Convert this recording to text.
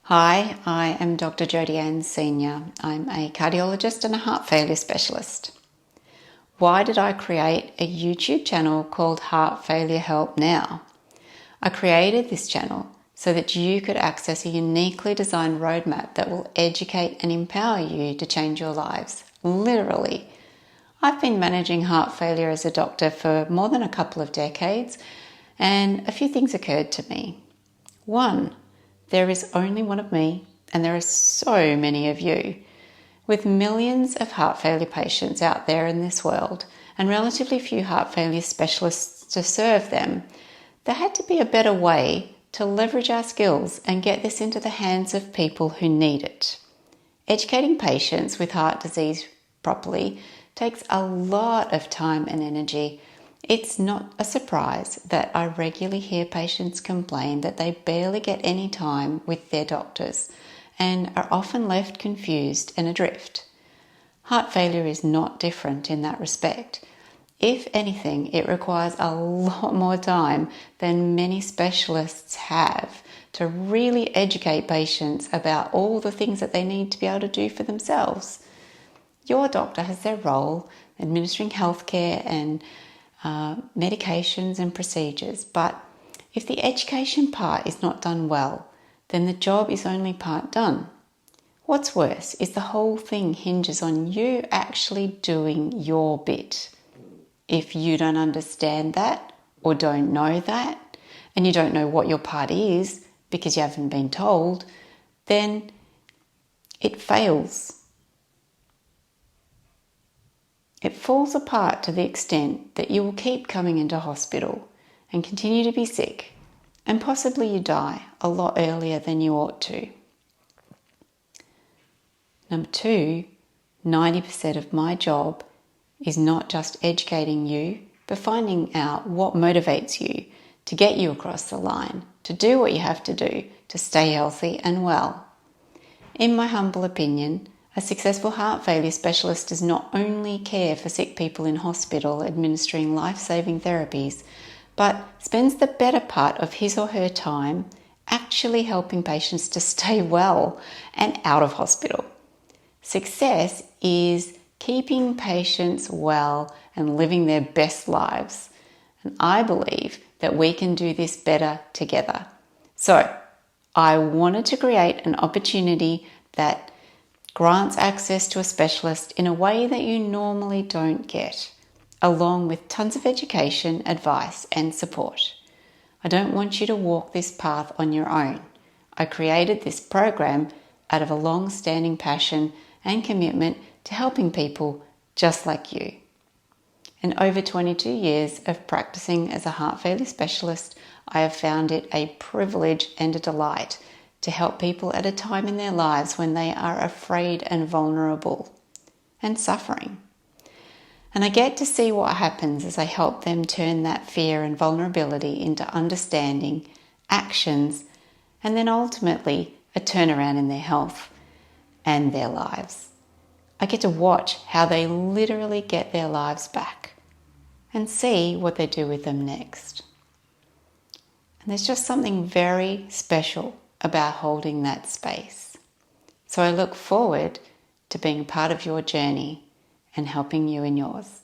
Hi, I am Dr. Jodie Ann Senior. I'm a cardiologist and a heart failure specialist. Why did I create a YouTube channel called Heart Failure Help Now? I created this channel so that you could access a uniquely designed roadmap that will educate and empower you to change your lives. Literally. I've been managing heart failure as a doctor for more than a couple of decades, and a few things occurred to me. One, there is only one of me, and there are so many of you. With millions of heart failure patients out there in this world, and relatively few heart failure specialists to serve them, there had to be a better way to leverage our skills and get this into the hands of people who need it. Educating patients with heart disease properly takes a lot of time and energy. It's not a surprise that I regularly hear patients complain that they barely get any time with their doctors and are often left confused and adrift. Heart failure is not different in that respect. If anything, it requires a lot more time than many specialists have to really educate patients about all the things that they need to be able to do for themselves. Your doctor has their role administering healthcare and medications and procedures, but if the education part is not done well, then the job is only part done. What's worse is the whole thing hinges on you actually doing your bit. If you don't understand that or don't know that, and you don't know what your part is because you haven't been told, then it fails. It falls apart to the extent that you will keep coming into hospital and continue to be sick, and possibly you die a lot earlier than you ought to. Number two, 90% of my job is not just educating you, but finding out what motivates you to get you across the line, to do what you have to do to stay healthy and well. In my humble opinion, a successful heart failure specialist does not only care for sick people in hospital administering life-saving therapies, but spends the better part of his or her time actually helping patients to stay well and out of hospital. Success is keeping patients well and living their best lives. And I believe that we can do this better together. So I wanted to create an opportunity that grants access to a specialist in a way that you normally don't get, along with tons of education, advice, and support. I don't want you to walk this path on your own. I created this program out of a long-standing passion and commitment to helping people just like you. In over 22 years of practicing as a heart failure specialist, I have found it a privilege and a delight to help people at a time in their lives when they are afraid and vulnerable and suffering. And I get to see what happens as I help them turn that fear and vulnerability into understanding, actions, and then ultimately a turnaround in their health and their lives. I get to watch how they literally get their lives back and see what they do with them next. And there's just something very special about holding that space. So I look forward to being a part of your journey and helping you in yours.